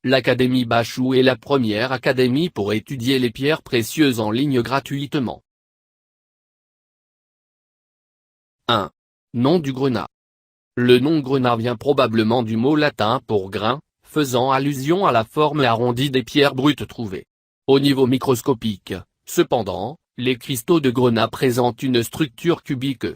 L'Académie Bachou est la première académie pour étudier les pierres précieuses en ligne gratuitement. 1. Nom du grenat. Le nom grenat vient probablement du mot latin pour grain, faisant allusion à la forme arrondie des pierres brutes trouvées. Au niveau microscopique, cependant, les cristaux de grenat présentent une structure cubique.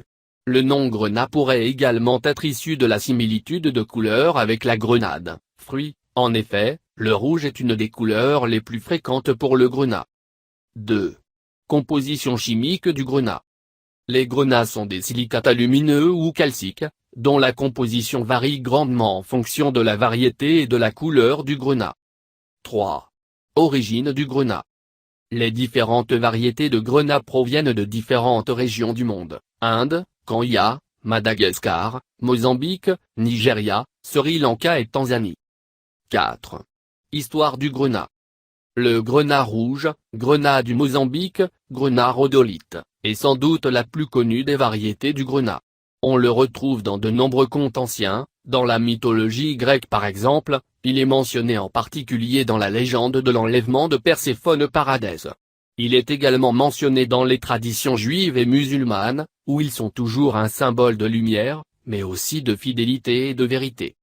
Le nom grenat pourrait également être issu de la similitude de couleur avec la grenade, fruit. En effet, le rouge est une des couleurs les plus fréquentes pour le grenat. 2. Composition chimique du grenat. Les grenats sont des silicates alumineux ou calciques, dont la composition varie grandement en fonction de la variété et de la couleur du grenat. 3. Origine du grenat. Les différentes variétés de grenat proviennent de différentes régions du monde: Inde, Kenya, Madagascar, Mozambique, Nigeria, Sri Lanka et Tanzanie. 4. Histoire du grenat. Le grenat rouge, grenat du Mozambique, grenat rhodolite, est sans doute la plus connue des variétés du grenat. On le retrouve dans de nombreux contes anciens, dans la mythologie grecque par exemple, il est mentionné en particulier dans la légende de l'enlèvement de Perséphone par Hadès. Il est également mentionné dans les traditions juives et musulmanes, où ils sont toujours un symbole de lumière, mais aussi de fidélité et de vérité.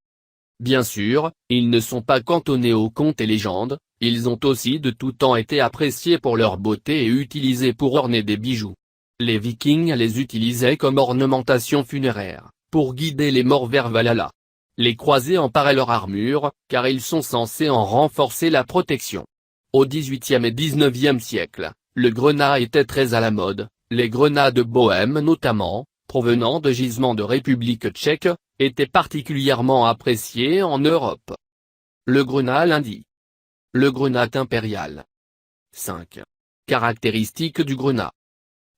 Bien sûr, ils ne sont pas cantonnés aux contes et légendes, ils ont aussi de tout temps été appréciés pour leur beauté et utilisés pour orner des bijoux. Les Vikings les utilisaient comme ornementation funéraire, pour guider les morts vers Valhalla. Les croisés en paraient leur armure, car ils sont censés en renforcer la protection. Au XVIIIe et XIXe siècle, le grenat était très à la mode, les grenats de Bohême notamment, provenant de gisements de République tchèque, étaient particulièrement appréciés en Europe. Le grenat lundi. Le grenat impérial. 5. Caractéristiques du grenat.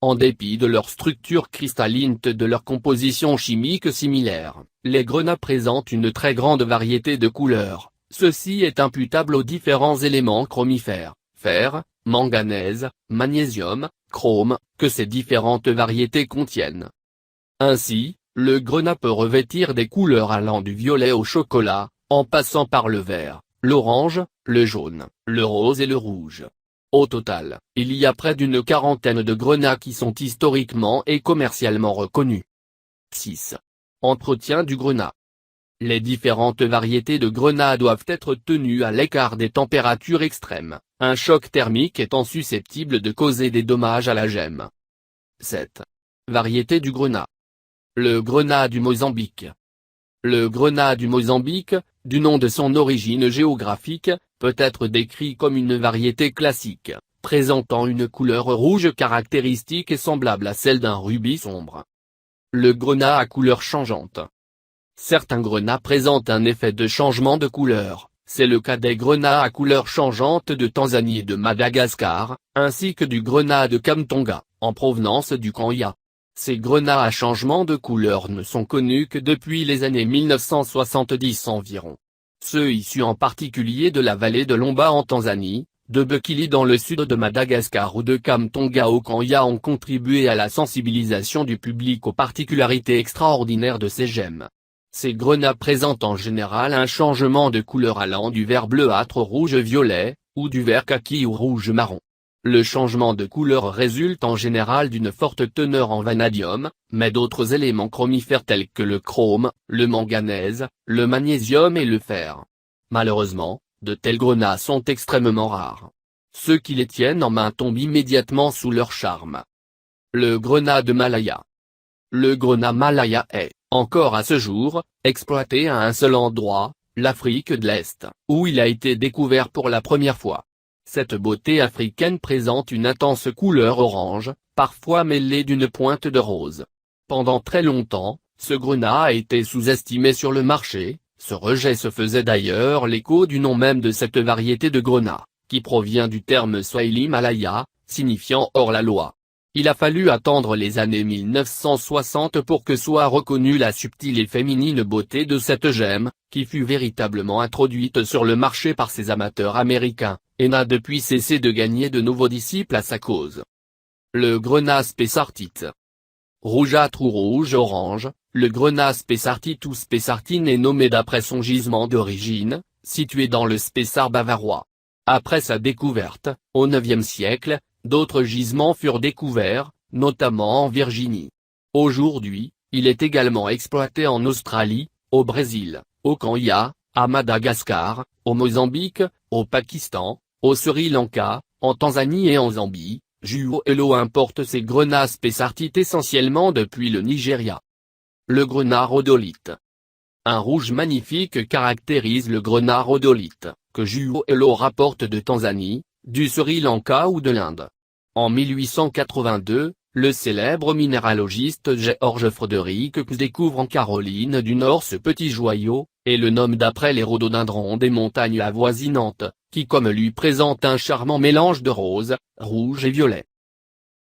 En dépit de leur structure cristalline et de leur composition chimique similaire, les grenats présentent une très grande variété de couleurs. Ceci est imputable aux différents éléments chromifères, fer, manganèse, magnésium, chrome, que ces différentes variétés contiennent. Ainsi, le grenat peut revêtir des couleurs allant du violet au chocolat, en passant par le vert, l'orange, le jaune, le rose et le rouge. Au total, il y a près d'une quarantaine de grenats qui sont historiquement et commercialement reconnus. 6. Entretien du grenat. Les différentes variétés de grenat doivent être tenues à l'écart des températures extrêmes, un choc thermique étant susceptible de causer des dommages à la gemme. 7. Variété du grenat. Le grenat du Mozambique. Le grenat du Mozambique, du nom de son origine géographique, peut être décrit comme une variété classique, présentant une couleur rouge caractéristique et semblable à celle d'un rubis sombre. Le grenat à couleur changeante. Certains grenats présentent un effet de changement de couleur, c'est le cas des grenats à couleur changeante de Tanzanie et de Madagascar, ainsi que du grenat de Kamtonga, en provenance du Kenya. Ces grenats à changement de couleur ne sont connus que depuis les années 1970 environ. Ceux issus en particulier de la vallée de Lomba en Tanzanie, de Bekili dans le sud de Madagascar ou de Kamtonga au Kenya ont contribué à la sensibilisation du public aux particularités extraordinaires de ces gemmes. Ces grenats présentent en général un changement de couleur allant du vert bleuâtre au rouge-violet, ou du vert kaki au rouge-marron. Le changement de couleur résulte en général d'une forte teneur en vanadium, mais d'autres éléments chromifères tels que le chrome, le manganèse, le magnésium et le fer. Malheureusement, de tels grenats sont extrêmement rares. Ceux qui les tiennent en main tombent immédiatement sous leur charme. Le grenat de Malaya. Le grenat Malaya est, encore à ce jour, exploité à un seul endroit, l'Afrique de l'Est, où il a été découvert pour la première fois. Cette beauté africaine présente une intense couleur orange, parfois mêlée d'une pointe de rose. Pendant très longtemps, ce grenat a été sous-estimé sur le marché, ce rejet se faisait d'ailleurs l'écho du nom même de cette variété de grenat, qui provient du terme swahili malaya, signifiant hors la loi. Il a fallu attendre les années 1960 pour que soit reconnue la subtile et féminine beauté de cette gemme, qui fut véritablement introduite sur le marché par ses amateurs américains, et n'a depuis cessé de gagner de nouveaux disciples à sa cause. Le grenat spessartite. Rougeâtre ou rouge-orange, le grenat spessartite ou spessartine est nommé d'après son gisement d'origine, situé dans le Spessart bavarois. Après sa découverte, au IXe siècle, d'autres gisements furent découverts, notamment en Virginie. Aujourd'hui, il est également exploité en Australie, au Brésil, au Kenya, à Madagascar, au Mozambique, au Pakistan, au Sri Lanka, en Tanzanie et en Zambie. Juo-Elo importe ses grenats spessartites essentiellement depuis le Nigeria. Le grenat rhodolite. Un rouge magnifique caractérise le grenat rhodolite, que Juo-Elo rapporte de Tanzanie, du Sri Lanka ou de l'Inde. En 1882, le célèbre minéralogiste George Frederick découvre en Caroline du Nord ce petit joyau, et le nomme d'après les rhododendrons des montagnes avoisinantes, qui comme lui présentent un charmant mélange de rose, rouge et violet.